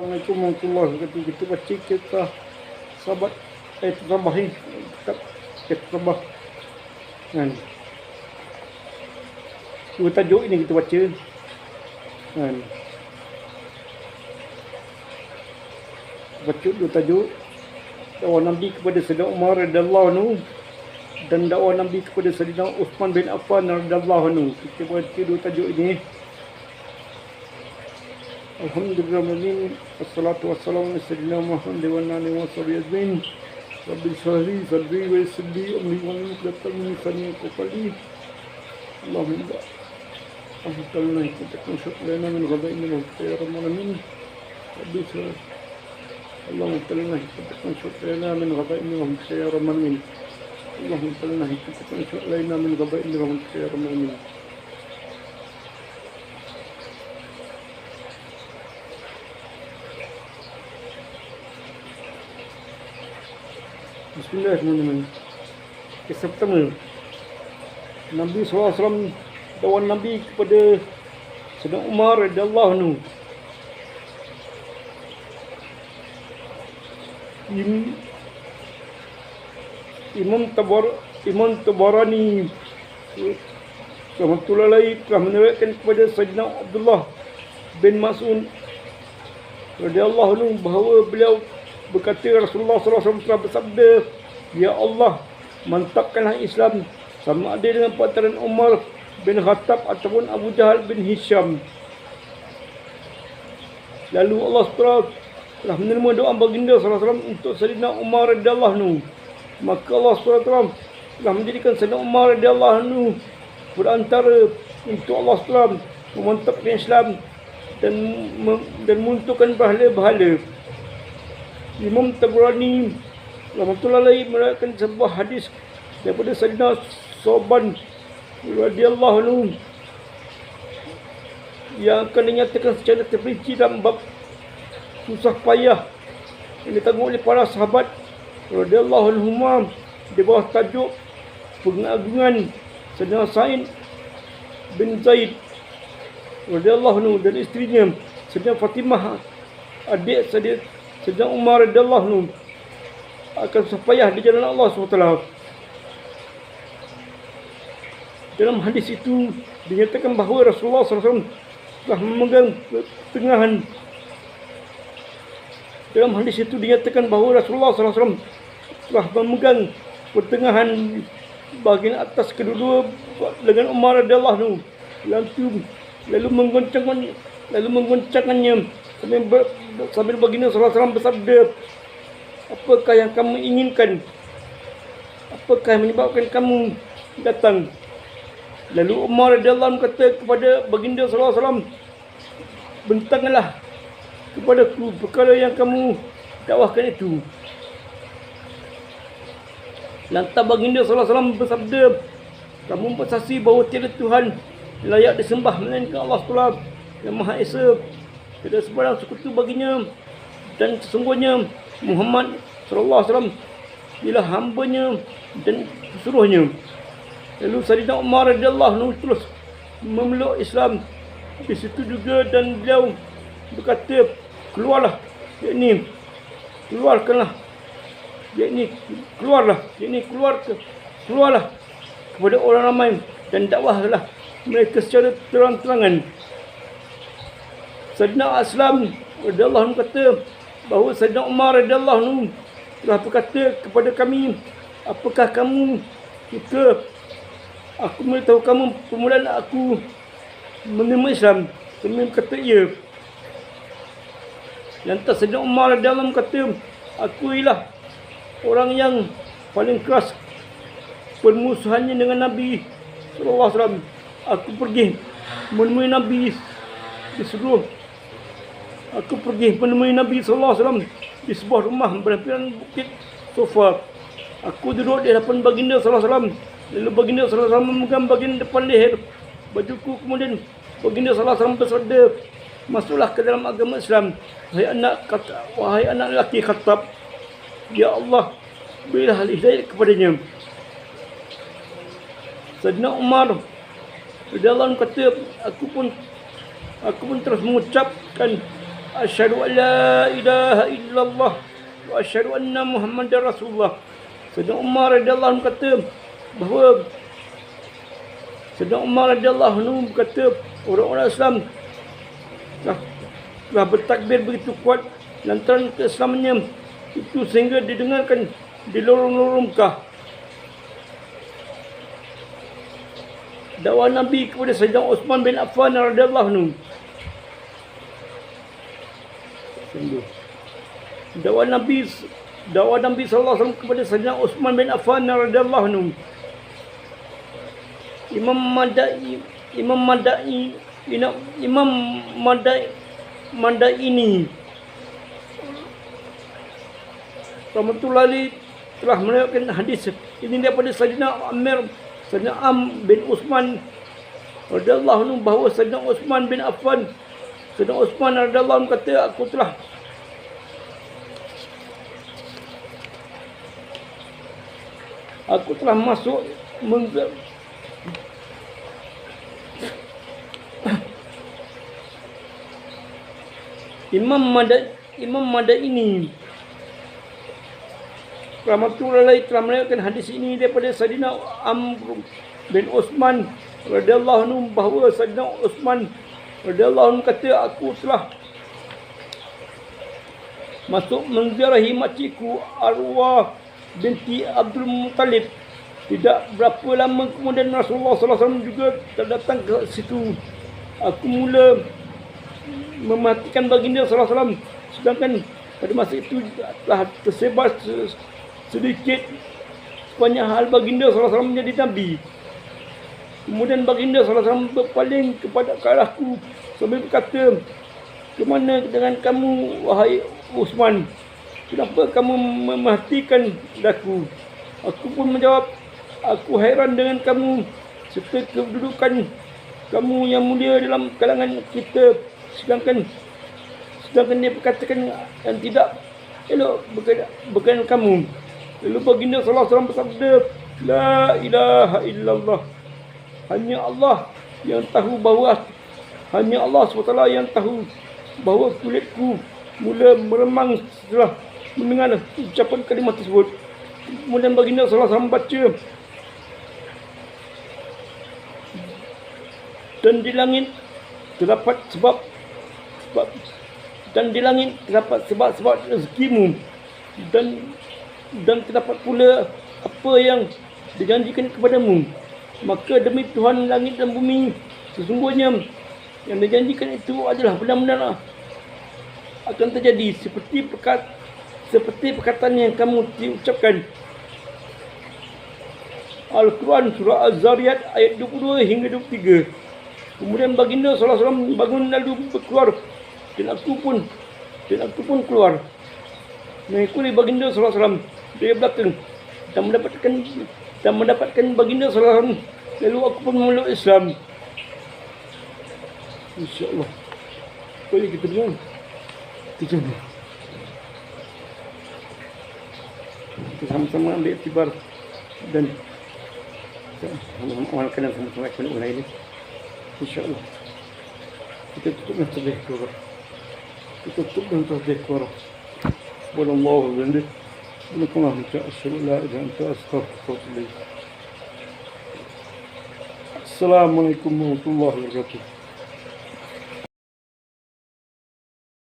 Assalamualaikum warahmatullahi wabarakatuh. Kita baca kita sahabat Tabah ni, kitab Tabah kan. Dua tajuk ini kita baca kan. Baca dua tajuk, dakwah Nabi kepada Sayyidina Umar radhiyallahu anhu dan dakwah Nabi kepada Sayyidina Uthman bin Affan radhiyallahu anhu. Kita baca dua tajuk ini. Alhamdulillah, wassalatu wassalamu ala sayyidina Muhammad wa ala alihi wa sahbihi ajmain. Rabbil shrah li sadri wa yassir li amri wa hlul 'uqdatam min lisani yafqahu qawli. Allahumma ahfazna wa shukran lana min ghadain wa khairan min rabbi shrah. Allahumma talna wa shukran lana min ghadain wa khairan min Allahumma talna wa shukran lana min ghadain wa khairan min. Bismillahirrahmanirrahim. Kisah pertama, Nabi SAW, dakwah Nabi kepada Sayyidina Umar radhiyallahu anhu. Imam Tabarani rahmatullahi alaihi telah meriwayatkan kepada Sayyidina Abdullah bin Mas'ud radhiyallahu anhu bahawa beliau berkata, Rasulullah SAW telah bersabda, Ya Allah, mantapkanlah Islam sama ada dengan perantara Umar bin Khattab ataupun Abu Jahal bin Hisham. Lalu Allah SWT telah menerima doa baginda SAW untuk Sayyidina Umar radhiyallahu anhu. Maka Allah SWT telah menjadikan Sayyidina Umar radhiyallahu anhu berantara untuk Allah SWT memantapkan Islam dan menentukan bahala-bahala. Imam Tabarani rahmatullahi alaihi meriwayatkan sebuah hadis daripada Sayyidina Sauban radhiyallahu anhu yang akan dinyatakan secara terperinci dalam bab susah payah yang ditanggung oleh para sahabat radhiyallahu anhum di bawah tajuk pengagungan Sayyidina Sa'id bin Zaid radhiyallahu anhu dan isterinya Sayyidina Fatimah, adik Sayyidina Umar radhiyallahu anhu akan supaya di jalan Allah SWT. Dalam hadis itu dinyatakan bahawa Rasulullah SAW telah memegang pertengahan. Dalam hadis itu dinyatakan bahawa Rasulullah SAW telah memegang pertengahan bahagian atas kedua lengan Umar radhiyallahu anhu, lalu menggoncangkannya sambil baginda sallallahu alaihi wasallam bersabda, apakah yang kamu inginkan? Apakah yang menyebabkan kamu datang? Lalu Umar radhiyallahu anhu kata kepada baginda sallallahu alaihi wasallam, bentanglah kepadaku perkara yang kamu dakwahkan itu. Lantas baginda sallallahu alaihi wasallam bersabda, kamu bersaksi bahawa tiada Tuhan layak disembah melainkan Allah Taala yang Maha Esa, tiada sebarang sekutu baginya, dan sesungguhnya Muhammad sallallahu alaihi wasallam ialah hamba-Nya dan pesuruh-Nya. Lalu Sayyidina Umar radhiyallahu anhu terus memeluk Islam di situ juga, dan beliau berkata, keluarlah kepada orang ramai dan dakwahlah mereka secara terang-terangan. Sayyidina Aslam radhiyallahu anhu kata bahawa Sayyidina Umar radhiyallahu anhu telah berkata kepada kami, apakah kamu suka aku memberitahu kamu permulaan aku menerima Islam? Kami berkata ya. Lantas Sayyidina Umar radhiyallahu anhu kata, aku ialah orang yang paling keras permusuhannya dengan Nabi sallallahu alaihi wasallam. Aku pergi menemui Nabi sallallahu alaihi wasallam di sebuah rumah berhampiran bukit Sofa. Aku duduk di hadapan baginda sallallahu alaihi wasallam. Lalu baginda sallallahu alaihi wasallam memegang bagian depan leher bajuku. Kemudian baginda sallallahu alaihi wasallam bersabda, masuklah ke dalam agama Islam, wahai anak lelaki Khattab. Ya Allah, berilah hidayah kepadanya. Sayyidina Umar radhiyallahu anhu kata, aku pun terus mengucapkan Asyhadu an la ilaha illallah wa asyhadu anna Muhammadar Rasulullah. Sayyidina Umar radhiyallahu anhu kata bahawa Sayyidina Umar radhiyallahu anhu berkata orang-orang Islam telah bertakbir begitu kuat lantaran keislamannya itu sehingga didengarkan di lorong-lorong Mekah. Dakwah Nabi kepada Sayyidina Uthman bin Affan radhiyallahu anhu. Dakwah Nabi sallallahu alaihi wasallam kepada Sayyidina Uthman bin Affan radhiyallahu anhu. Imam Madaini rahmatullahi telah meriwayatkan hadis ini daripada Sayyidina Am bin Uthman radhiyallahu anhu bahawa Sayyidina Uthman bin Affan radhiyallahu anhu kata aku telah masuk Imam Madaini rahmatullahi telah meriwayatkan hadis ini daripada Sayyidina Amr bin Uthman radhiyallahu anhu bahawa Sayyidina Uthman radhiyallahu anhu kata aku telah masuk menziarahi makcikku Arwah binti Abdul Muttalib. Tidak berapa lama kemudian Rasulullah sallallahu alaihi wasallam juga datang ke situ. Aku mula mematikan baginda sallallahu alaihi wasallam, sedangkan pada masa itu telah tersebar sedikit sepanjang hal baginda sallallahu alaihi wasallam menjadi nabi. Kemudian baginda sallallahu alaihi wasallam berpaling kepada arahku sambil berkata, "Ke mana dengan kamu wahai Uthman? Kenapa kamu mematikan daku?" Aku pun menjawab, "Aku heran dengan kamu serta kedudukan kamu yang mulia dalam kalangan kita, sedangkan dia berkatakan yang tidak elok berkaitan kamu." Lalu baginda sallallahu alaihi wasallam bersabda, "La ilaha illallah. Hanya Allah yang tahu bahawa yang tahu bahawa kulitku mula meremang setelah mendengar ucapan kalimat tersebut." Kemudian baginda sallallahu alaihi wasallam baca, dan di langit terdapat sebab rezekimu dan terdapat pula apa yang dijanjikan kepadamu. Maka demi Tuhan langit dan bumi, sesungguhnya yang dijanjikan itu adalah benar-benar akan terjadi seperti perkataan yang kamu diucapkan. Al-Quran Surah Az-Zariyat ayat 22 hingga 23. Kemudian baginda sallallahu alaihi wasallam bangun lalu keluar, dan aku pun keluar mengikuti baginda sallallahu alaihi wasallam dari belakang dan mendapatkan baginda sallallahu alaihi wasallam. Lalu aku pun memeluk Islam. Insya-Allah. Boleh kita dengar. Kita sama-sama ambil iktibar dan amalkan yang sama-sama kena ulai ini. InsyaAllah. Kita tutup dengan tasbih keluar. Wallahu a'lam. Subhanallah, asyhadu an la ilaha illa anta, astaghfiruka wa atubu ilaik. Assalamualaikum warahmatullahi wabarakatuh.